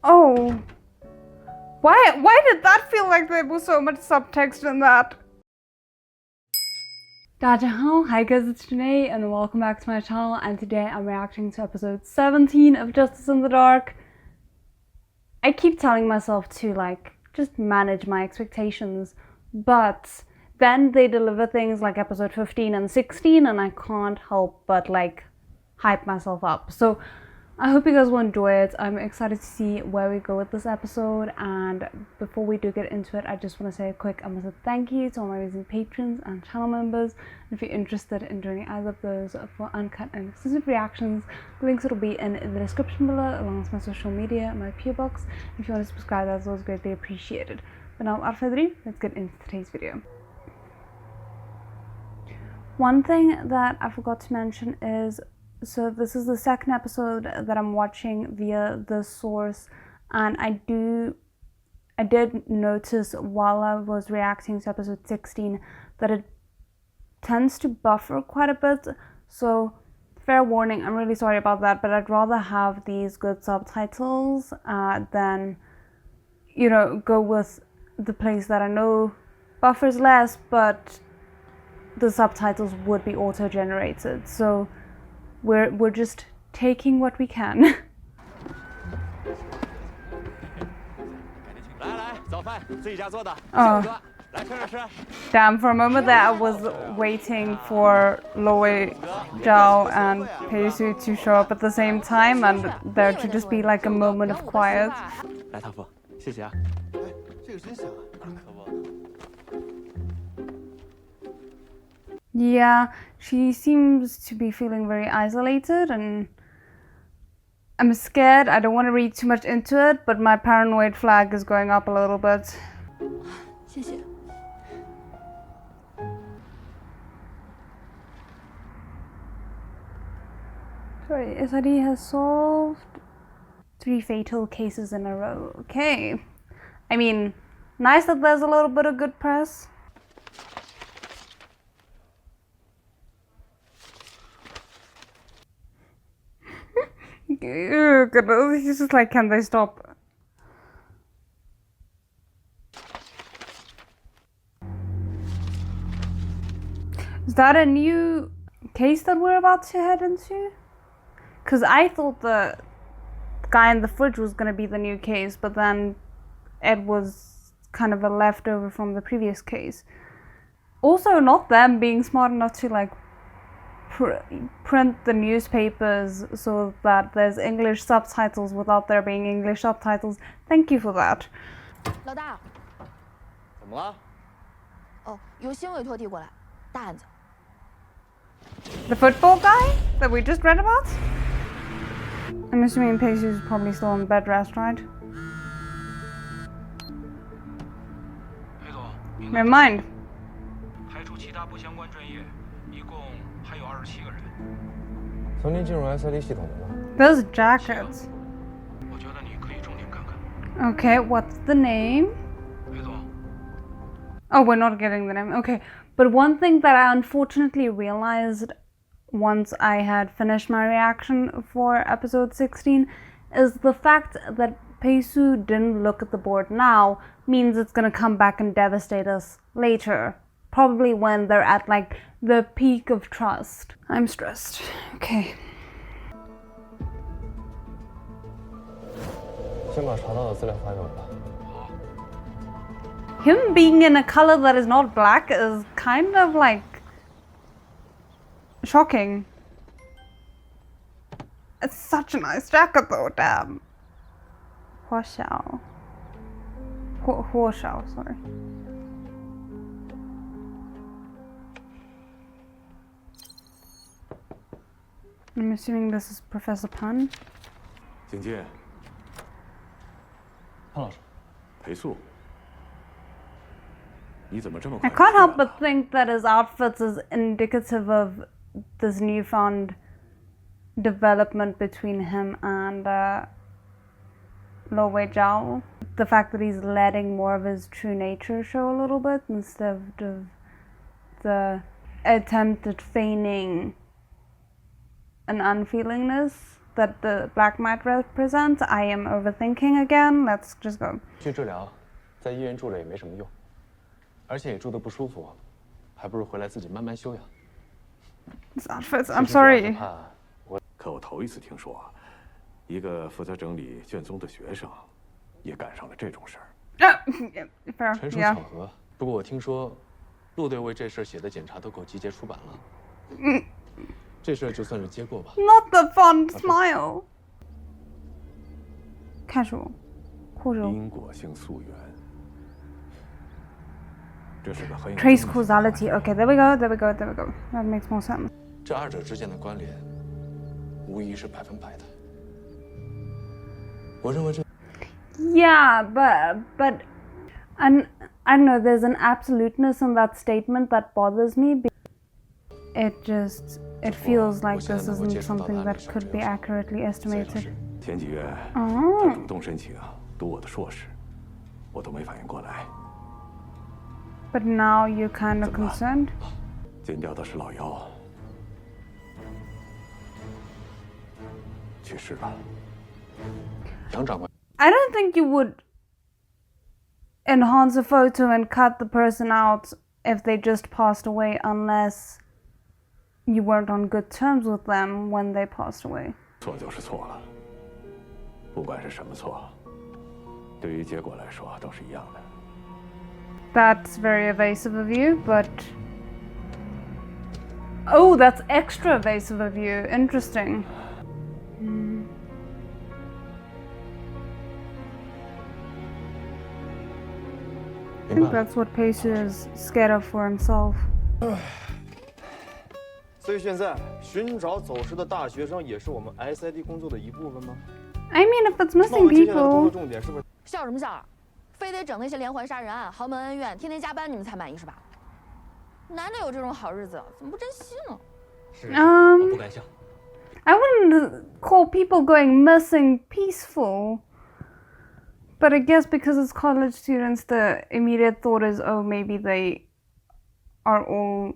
Oh. Why did that feel like there was so much subtext in that? Dajahao, hi guys, it's Janae and welcome back to my channel, and today I'm reacting to episode 17 of Justice in the Dark. I keep telling myself to just manage my expectations, but then they deliver things like episode 15 and 16 and I can't help but hype myself up. So I hope you guys will enjoy it. I'm excited to see where we go with this episode, and before we do get into it, I just want to say a quick massive thank you to all my amazing patrons and channel members. If you're interested in joining either of those for uncut and exclusive reactions, the links will be in the description below, along with my social media and my PO box. If you want to subscribe, that's always greatly appreciated. But now, without further ado, let's get into today's video. One thing that I forgot to mention is, so this is the second episode that I'm watching via the source, and I did notice while I was reacting to episode 16 that it tends to buffer quite a bit, so fair warning, I'm really sorry about that, but I'd rather have these good subtitles than, you know, go with the place that I know buffers less, but the subtitles would be auto-generated. So we're just taking what we can. Oh. Damn, for a moment there I was waiting for Loi, Zhao and Peisu to show up at the same time and there to just be like a moment of quiet. Yeah, she seems to be feeling very isolated, and I'm scared. I don't want to read too much into it, but my paranoid flag is going up a little bit. Sorry, SID has solved 3 fatal cases in a row. Okay. I mean, nice that there's a little bit of good press. Goodness, he's just like, can they stop? Is that a new case that we're about to head into? Because I thought the guy in the fridge was going to be the new case, but then it was kind of a leftover from the previous case. Also, not them being smart enough to print the newspapers so that there's English subtitles without there being English subtitles. Thank you for that. 老大，怎么了？哦，有新委托递过来，大案子。The football guy that we just read about? I'm assuming Peisu's probably still in bed rest, right? Never mind. Those jackets. Okay, what's the name? Oh, we're not getting the name. Okay, but one thing that I unfortunately realized once I had finished my reaction for episode 16 is the fact that Peisu didn't look at the board now means it's gonna come back and devastate us later. Probably when they're at the peak of trust. I'm stressed. Okay. Him being in a color that is not black is kind of shocking. It's such a nice jacket though, damn. Huoshao, sorry. I'm assuming this is Professor Pan. 警戒。潘老师，裴素，你怎么这么快？ I can't help but think that his outfits is indicative of this newfound development between him and Lo Wei Zhao. The fact that he's letting more of his true nature show a little bit instead of the attempt at feigning an unfeelingness. that the black might represent. I am overthinking again. Let's just go. 去治疗，在医院住着也没什么用，而且也住得不舒服，还不如回来自己慢慢休养。This outfit, I'm sorry. 可我头一次听说，一个负责整理卷宗的学生，也赶上了这种事儿。Fair, 纯属 yeah. 巧合。不过我听说，陆队为这事写的检查都够集结出版了。这事就算是结过吧。Not the fond smile. Casual. Cordial. 因果性溯源，这是个很有 Trace causality. Okay, there we go. There we go. There we go. That makes more sense. 这二者之间的关联，无疑是100%的。我认为这。 Yeah, but and I don't know, there's an absoluteness in that statement that bothers me. It feels like this isn't something that could be accurately estimated. 前几月他主动申请读我的硕士，我都没反应过来。 But now you're kind of concerned. 剪掉的是老幺，去世了。杨长官。 I don't think you would enhance a photo and cut the person out if they just passed away unless you weren't on good terms with them when they passed away. 错就是错了，不管是什么错，对于结果来说都是一样的。 That's very evasive of you, but... Oh, that's extra evasive of you. Interesting. I think that's what Pacey is scared of for himself. 所以现在寻找走失的大学生也是我们 SID 工作的一部分吗？ I mean, if it's 那我 missing 们接下来的工作 people... 重点是不是？笑什么笑？非得整那些连环杀人案、豪门恩怨，天天加班，你们才满意是吧？难得有这种好日子，怎么不珍惜呢？我不敢想。 I wouldn't call people going missing peaceful. But I guess because it's college students, the immediate thought is, oh, maybe they are all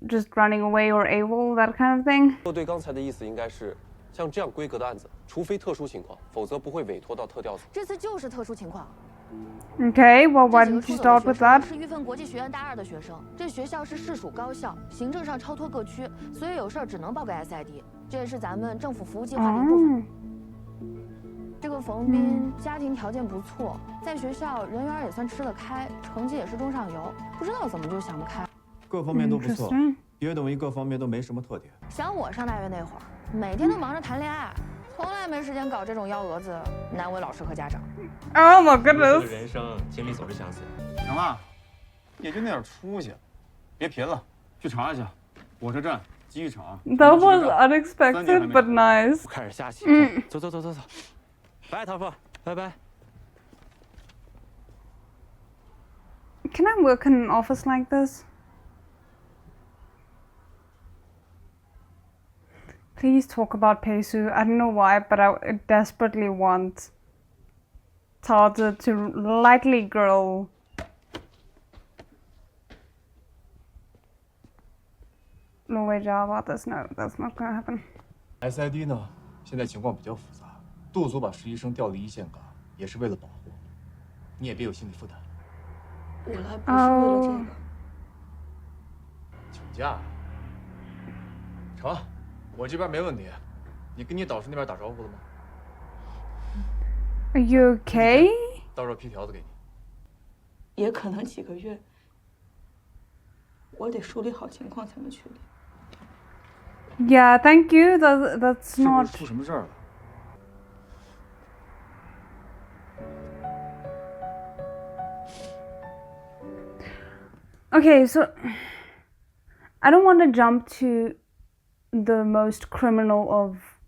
just running away or AWOL, that kind of thing. 对刚才的意思应该是，像这样规格的案子，除非特殊情况，否则不会委托到特调组。这次就是特殊情况。 Okay, well, why 这 didn't 几 you 个出走 start 的 with 学生 that? 是玉芬国际学院大2的学生，这学校是市属高校，行政上超脱各区，所以有事儿只能报给 SID， 这也是咱们政府服务计划的一部分。 Oh. 这个冯斌家庭条件不错，在学校人缘也算吃得开，成绩也是中上游，不知道怎么就想不开。各方面都不错， Interesting. 别等于各方面都没什么特点。想我上大学那会儿，每天都忙着谈恋爱，从来没时间搞这种幺蛾子，难为老师和家长。 Oh my 这个 goodness. 人生经历总是相似。行了，也就那点出息，别贫了，去查一下，火车站、机场。 That was 船只 unexpected, but nice. 开始下棋。走走走走走，拜唐凤，拜拜。 Can I work in an office like this? Please talk about Peisu. I don't know why, but I desperately want Tata to lightly grow. No way about this. No, that's not gonna happen. SID 呢，现在情况比较复杂，杜组把实习生调离一线岗，也是为了保护你，也别有心理负担。我来不是为了这 Oh. 个。请假？成，我这边没问题。你跟你导师那边打招呼了吗？ Are you okay? 到时候批条子给你。也可能几个月，我得梳理好情况才能去理。 Yeah, thank you. That's 是不 not. 是出什么事儿了？ Okay, so I don't want to jump to the most criminal of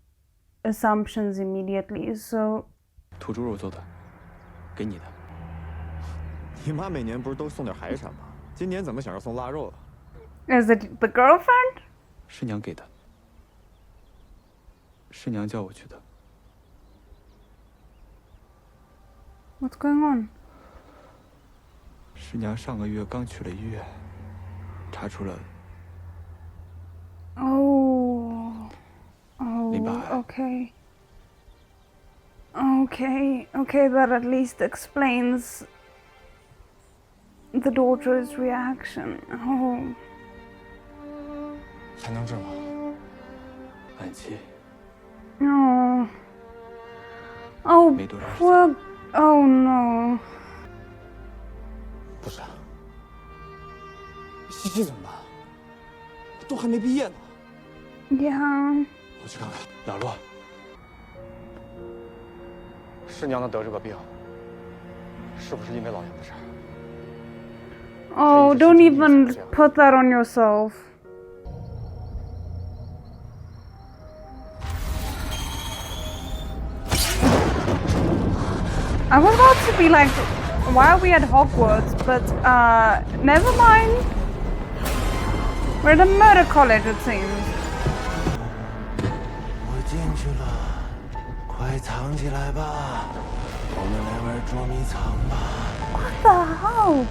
assumptions immediately. So 土猪肉做的，给你的。你妈每年不是都送点海产吗？今年怎么想着送腊肉了？ is it the girlfriend? 是娘给的，是娘叫我去的。 What's going on? 师娘上个月刚去了医院，查出了 Oh. Oh. Limba. Okay. Okay, that at least explains the daughter's reaction. Oh. 还能治吗？晚期 No. Oh, 没多长时间。 poor. Oh no. 不是，西西怎么办？都还没毕业呢。 Yeah. 我去看看。老罗，师娘能得这个病，是不是因为老杨的事儿？ Oh, don't even put that on yourself. I was about to be like, why are we at Hogwarts? But never mind. We're at a murder college, it seems. 我进去了，快藏起来吧，我们来玩捉迷藏吧。 What the hell?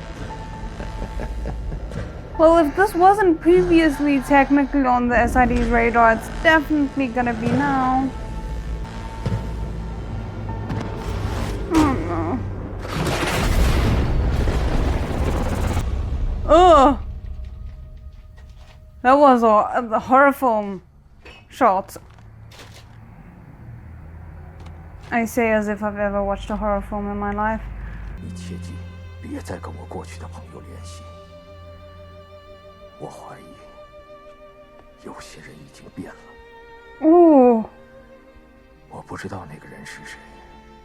Well, if this wasn't previously technically on the SID's radar, it's definitely gonna be now. Oh no. Ugh! That was a horror film shot. I say as if I've ever watched a horror film in my life. 你切记，别再跟我过去的朋友联系。我怀疑，有些人已经变了。 Ooh. 我不知道那个人是谁，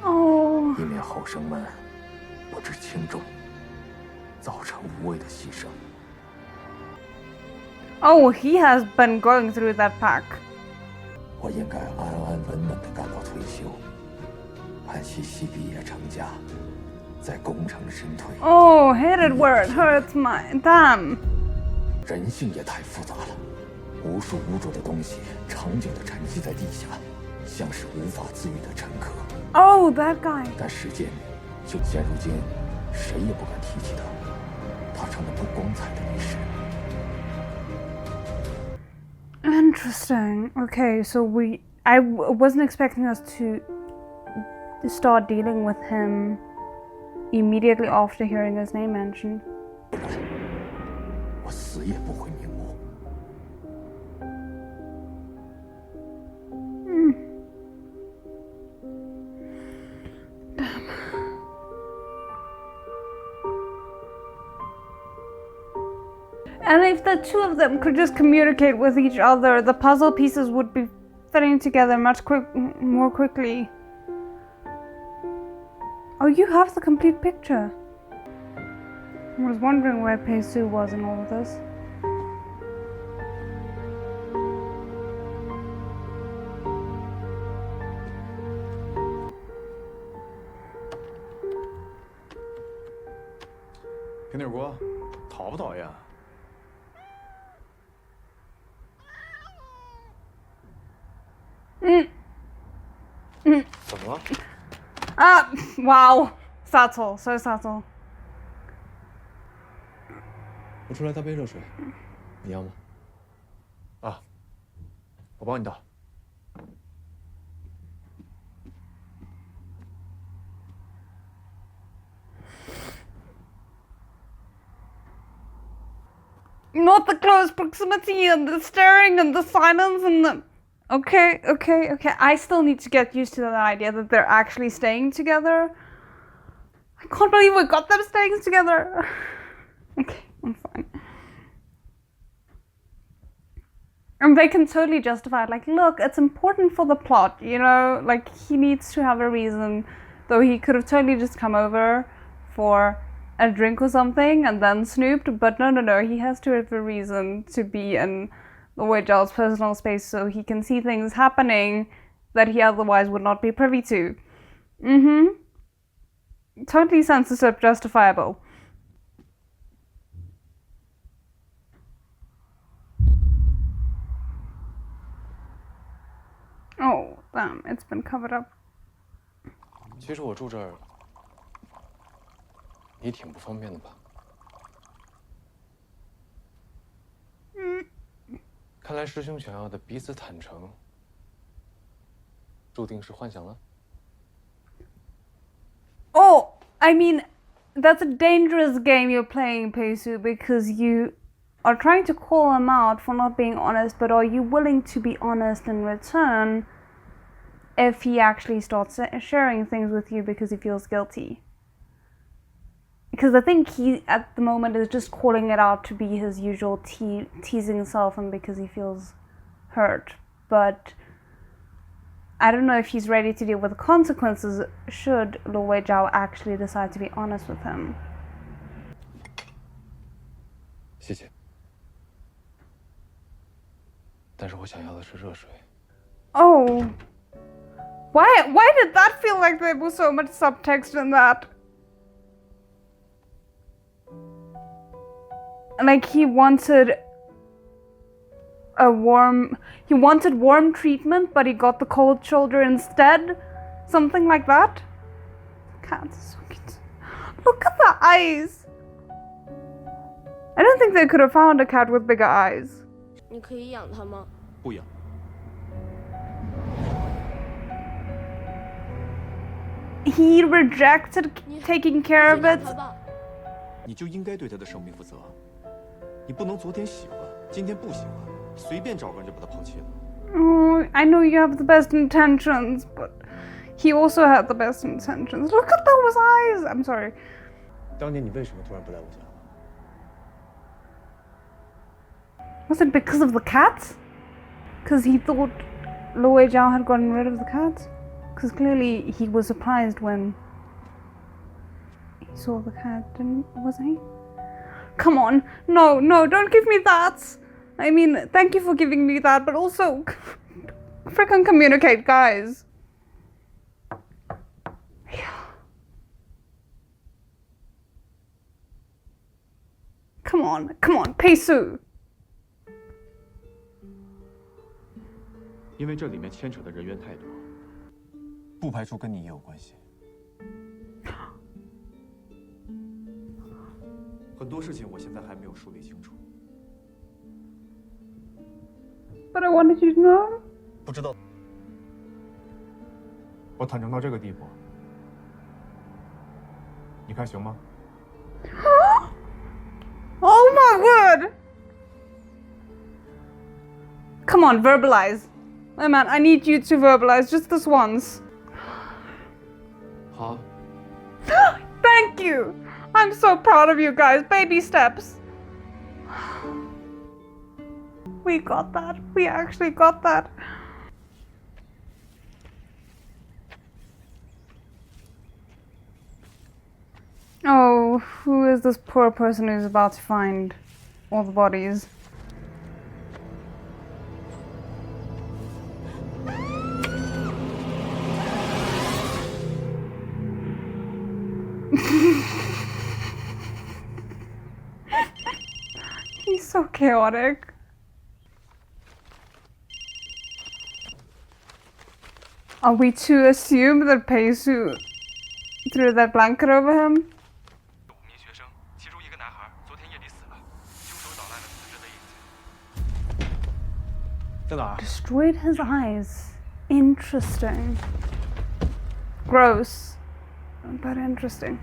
Oh. 以免后生们不知轻重，造成无谓的牺牲。 Oh, he has been going through that pack. 我应该安安稳稳地干到退休，盼西西毕业成家，再功成身退。 Oh, hit it where it hurts, my damn. 人性也太复杂了，无数污浊的东西长久地沉积在地下，像是无法自愈的沉疴。 Oh, that guy. 但时间就现如今，谁也不敢提起他，他成了不光彩的历史。 Interesting. Okay, so I wasn't expecting us to start dealing with him immediately after hearing his name mentioned. 不然，我死也不会瞑目。 And if the two of them could just communicate with each other, the puzzle pieces would be fitting together much more quickly. Oh, you have the complete picture. I was wondering where Peisu was in all of this.平底锅，讨不讨厌？ 怎么了？ Wow. Subtle, so subtle. 我出来倒杯热水，你要吗？啊，我帮你倒。 Not the close proximity and the staring and the silence and the... Okay. I still need to get used to the idea that they're actually staying together. I can't believe we got them staying together. Okay, I'm fine. And they can totally justify it. Like, look, it's important for the plot, you know? Like, he needs to have a reason. Though he could have totally just come over for a drink or something and then snooped. But no. He has to have a reason to be in the Witch's personal space so he can see things happening that he otherwise would not be privy to. Totally censorship justifiable. Oh, damn, it's been covered up. 其实我住这儿，你挺不方便的吧？看来师兄想要的彼此坦诚，注定是幻想了。Oh, I mean, that's a dangerous game you're playing, Peisu, because you are trying to call him out for not being honest, but are you willing to be honest in return if he actually starts sharing things with you because he feels guilty? Because I think he, at the moment, is just calling it out to be his usual teasing self and because he feels hurt. But I don't know if he's ready to deal with the consequences should Lu Weizhao actually decide to be honest with him. 谢谢。但是我想要的是热水。Oh. Why did that feel like there was so much subtext in that? Like he wanted warm treatment, but he got the cold shoulder instead. Something like that. Cat is so cute. Look at the eyes. I don't think they could have found a cat with bigger eyes. 你可以养它吗？不养。 He rejected taking care of it. 你就应该对他的生命负责。你不能昨天喜欢，今天不喜欢，随便找个人就把他抛弃了。Oh, I know you have the best intentions, but he also had the best intentions. Look at those eyes. I'm sorry. 当年你为什么突然不来我家？ Was it because of the cat? Because he thought Lu Weizhao had gotten rid of the cat? Because clearly he was surprised when he saw the cat, wasn't he? Come on, no, don't give me that. I mean, thank you for giving me that, but also, frickin' communicate, guys. Come on, Peisu. 因为这里面牵扯的人员太多，不排除跟你也有关系。很多事情我现在还没有梳理清楚。But I wanted you to know. 不知道，我坦诚到这个地步，你看行吗？ Oh my word! Come on, verbalize. My man, I need you to verbalize just this once. 好。 Thank you! I'm so proud of you guys. Baby steps. We got that. We actually got that. Oh, who is this poor person who's about to find all the bodies? He's so chaotic. Are we to assume that Peisu threw that blanket over him? 5名学生，其中一个男孩昨天夜里死了，凶手捣烂了死者的眼睛。在哪儿？ Destroyed his eyes. Interesting. Gross, but interesting.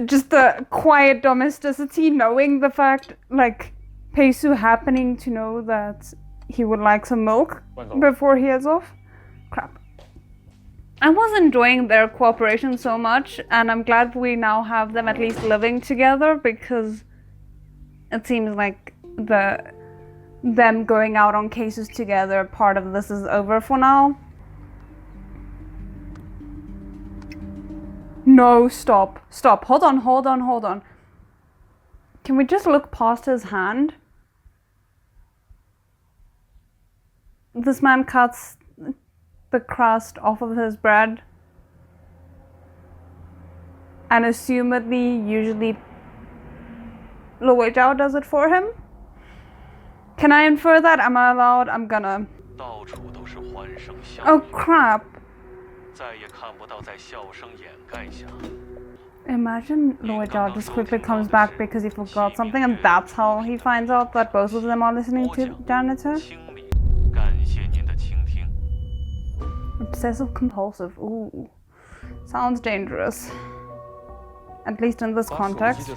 Just the quiet domesticity, knowing the fact, like, Peisu happening to know that he would like some milk before he heads off. Crap. I was enjoying their cooperation so much, and I'm glad we now have them at least living together, because it seems like them going out on cases together, part of this is over for now. No, stop. Hold on. Can we just look past his hand? This man cuts the crust off of his bread. And assumedly, usually, Lu Weizhao does it for him? Can I infer that? Am I allowed? I'm gonna. Oh crap. Imagine Lloyd just quickly comes back because he forgot something, and that's how he finds out that both of them are listening to Janitor. Obsessive compulsive. Ooh. Sounds dangerous. At least in this context.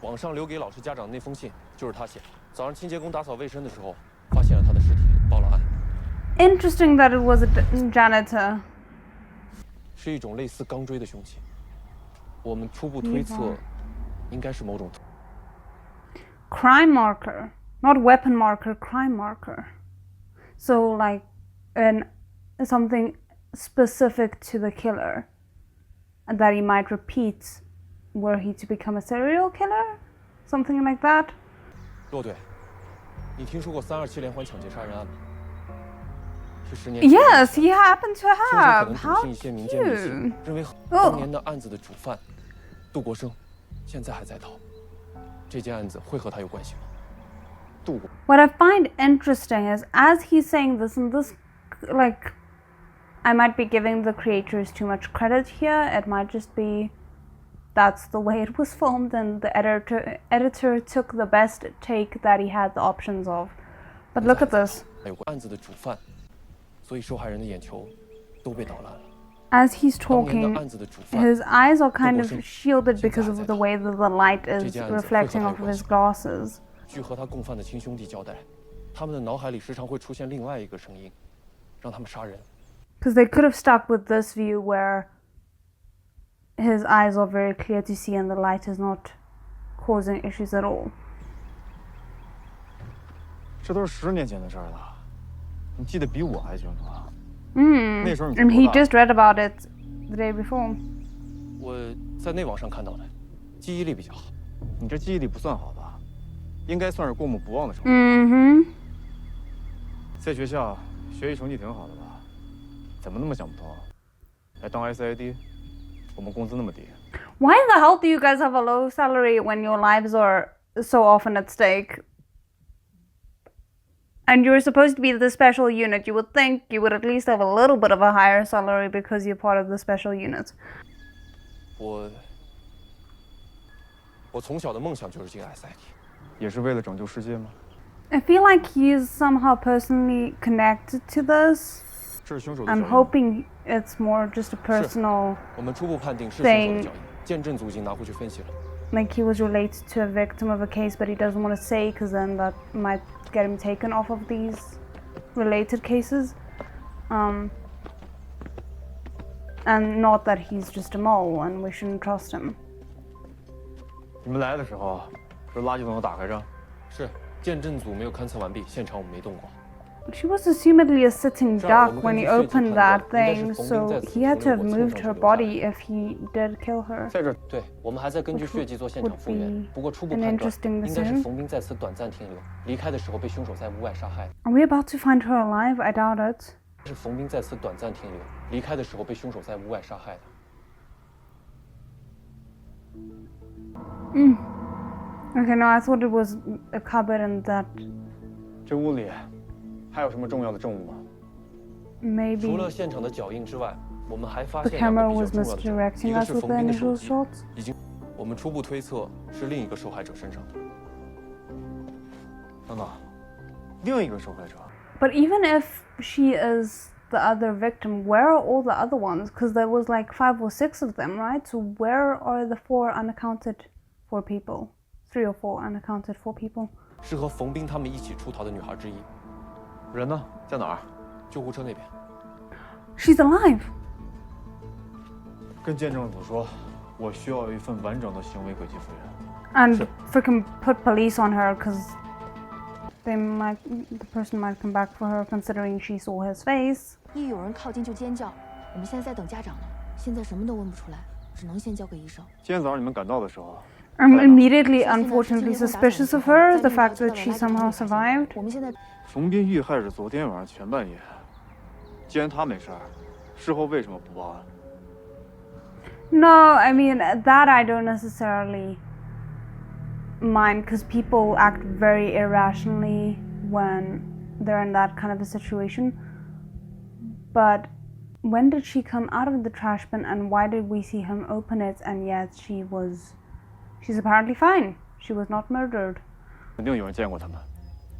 网上留给老师家长那封信就是他写的。早上清洁工打扫卫生的时候，发现了他的尸体，报了案。Interesting that it was a janitor. 是一种类似钢锥的凶器。我们初步推测，应该是某种 crime marker, not weapon marker, crime marker. So like, something specific to the killer, and that he might repeat, were he to become a serial killer, something like that. 骆队，你听说过327连环抢劫杀人案吗？是10年前。Yes, he happened to 凶手可 have. 能 How 笃信一些民间迷信，认为当年的案子的主犯杜国生现在还在逃。这件案子会和他有关系吗？杜国。What I find interesting is, as he's saying this, and this, like, I might be giving the creators too much credit here. It might just be that's the way it was filmed, and the editor took the best take that he had the options of. But look at this. 有过案子的主犯，所以受害人的眼球都被捣烂了。 As he's talking, his eyes are kind of shielded because of the way that the light is reflecting off of his glasses. 据和他共犯的亲兄弟交代，他们的脑海里时常会出现另外一个声音，让他们杀人。 Because they could have stuck with this view where his eyes are very clear to see and the light is not causing issues at all. 这都是10年前的事儿了，你记得比我还清楚啊。 那时候你 And he just read about it the day before. 我在内网上看到的，记忆力比较好。你这记忆力不算好吧？应该算是过目不忘的成绩。在学校学习成绩挺好的吧？怎么那么想不通？来当 SID， 我们工资那么低。Why the hell do you guys have a low salary when your lives are so often at stake? And you're supposed to be the special unit. You would think you would at least have a little bit of a higher salary because you're part of the special unit. 我从小的梦想就是进 SID， 也是为了拯救世界吗？ I feel like he's somehow personally connected to this. 这是凶手的 I'm hoping it's more just a personal 我们初步判定是凶手的脚印，见证组已经拿回去分析了。 Like he was related to a victim of a case, but he doesn't want to say because then that might get him taken off of these related cases. And not that he's just a mole and we shouldn't trust him. 你们来的时候，是垃圾桶打开着？是，见证组没有勘测完毕，现场我们没动过。 She was assumedly a sitting duck when he opened that thing, so he had to have moved her body if he did kill her. 在这，对，我们还在根据血迹做现场复原，不过初步判断应该是冯斌在此短暂停留，离开的时候被凶手在屋外杀害。Are we about to find her alive? I doubt it. 是冯斌在此短暂停留，离开的时候被凶手在屋外杀害的。Okay, no, I thought it was a cupboard and that. 这屋里还有什么重要的证物吗？ Maybe 除了现场的脚印之外，我们还发 the 现两个 camera 比较 was 重要的证物， misdirecting 一个 us 是 with 冯 the 斌的手 initial 机， shots. 已经，我们初步推测是另一个受害者身上。等等，另一个受害者。 But even if she is the other victim, where are all the other ones? Because there was like 5 or 6 of them, right? So where are the 4 unaccounted for people? 3 or 4 unaccounted for people. 是和冯斌他们一起出逃的女孩之一。人呢？在哪儿？救护车那边。 She's alive. 跟见证组说，我需要一份完整的行为轨迹复原。 And freaking put police on her because the person might come back for her considering she saw his face. 一有人靠近就尖叫，我们现在在等家长呢，现在什么都问不出来，只能先交给医生。今天早上你们赶到的时候。 I'm immediately, unfortunately, suspicious of her. The fact that she somehow survived. 我们现在冯斌遇害是昨天晚上前半夜。既然他没事儿，事后为什么不报案？ No, I mean that I don't necessarily mind because people act very irrationally when they're in that kind of a situation. But when did she come out of the trash bin and why did we see him open it? And yet she's apparently fine. She was not murdered. 肯定有人见过他们。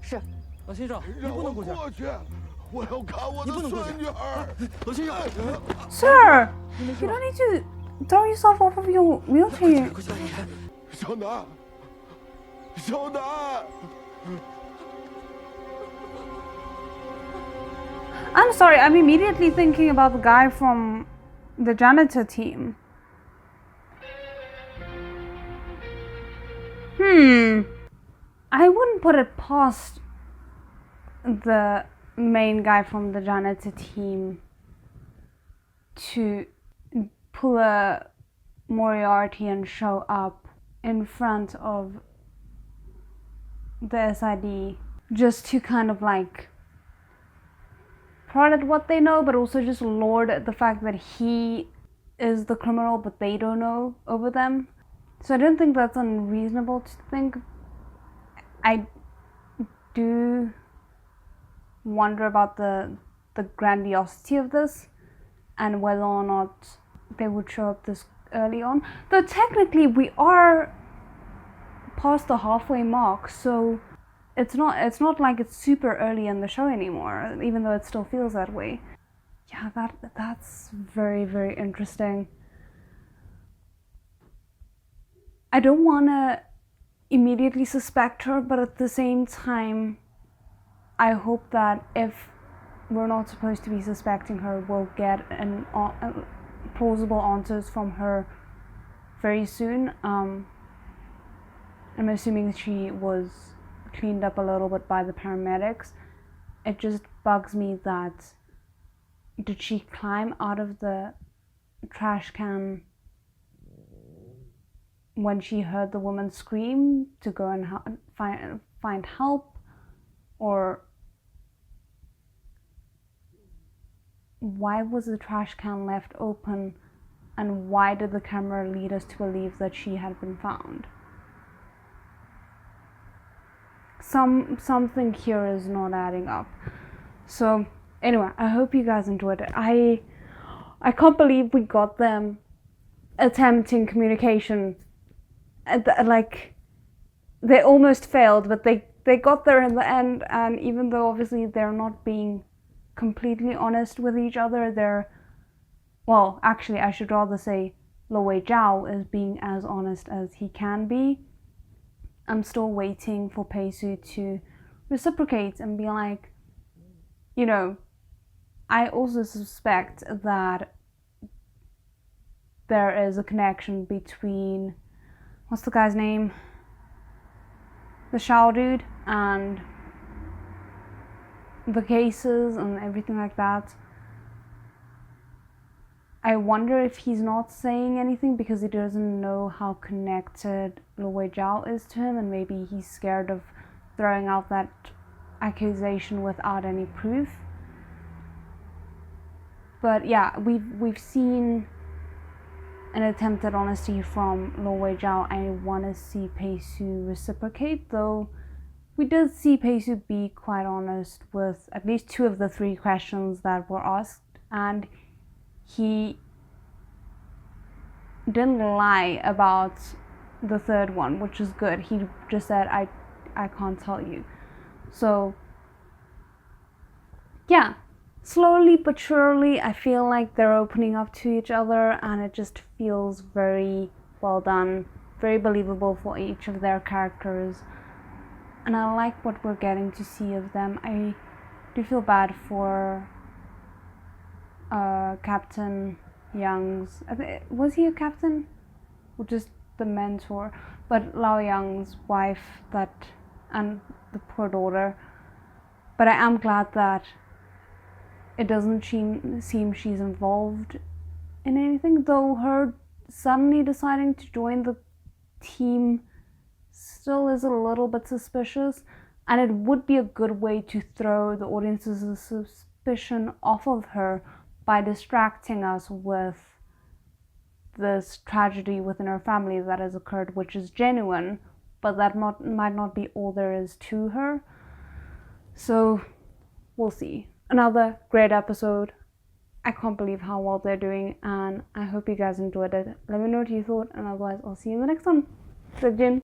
是。老先生，你让我不能过去。过去，我要看我的孙女儿。老先生， Sir, you don't need to throw yourself off of your wheelchair. 小南，小南。I'm sorry, I'm immediately thinking about the guy from the janitor team. I wouldn't put it past the main guy from the janitor team to pull a Moriarty and show up in front of the SID just to kind of like prod at what they know, but also just lord at the fact that he is the criminal but they don't know over them. So I don't think that's unreasonable to think. I do wonder about the grandiosity of this and whether or not they would show up this early on. Though technically we are past the halfway mark, so it's not like it's super early in the show anymore, even though it still feels that way. Yeah, that's very, very interesting. I don't want to immediately suspect her, but at the same time, I hope that if we're not supposed to be suspecting her, we'll get plausible answers from her very soon. I'm assuming she was cleaned up a little bit by the paramedics. It just bugs me that did she climb out of the trash can when she heard the woman scream to go and find help, or why was the trash can left open, and why did the camera lead us to believe that she had been found? Something here is not adding up. So anyway, I hope you guys enjoyed it. I can't believe we got them attempting communication. Like, they almost failed, but they got there in the end, and even though obviously they're not being completely honest with each other, well, actually I should rather say Lo Wei Zhao is being as honest as he can be. I'm still waiting for Pei Su to reciprocate and be like, you know, I also suspect that there is a connection between, what's the guy's name? The Shao dude and the cases and everything like that. I wonder if he's not saying anything because he doesn't know how connected Lo Wei Zhao is to him, and maybe he's scared of throwing out that accusation without any proof. But yeah, we've seen an attempt at honesty from Lo Wei Zhao. I want to see Pei Su reciprocate, though we did see Pei Su be quite honest with at least 2 of the 3 questions that were asked, and he didn't lie about the 3rd one, which is good. He just said, I can't tell you. So yeah, slowly but surely I feel like they're opening up to each other, and it just feels very well done, very believable for each of their characters, and I like what we're getting to see of them. I do feel bad for Captain Young's, was he a captain or just the mentor? But Lao Young's wife, and the poor daughter. But I am glad that it doesn't seem she's involved in anything, though her suddenly deciding to join the team still is a little bit suspicious, and it would be a good way to throw the audience's suspicion off of her by distracting us with this tragedy within her family that has occurred, which is genuine, but that might not be all there is to her. So we'll see. Another great episode. I can't believe how well they're doing, and I hope you guys enjoyed it. Let me know what you thought, and otherwise I'll see you in the next one. So, Jin.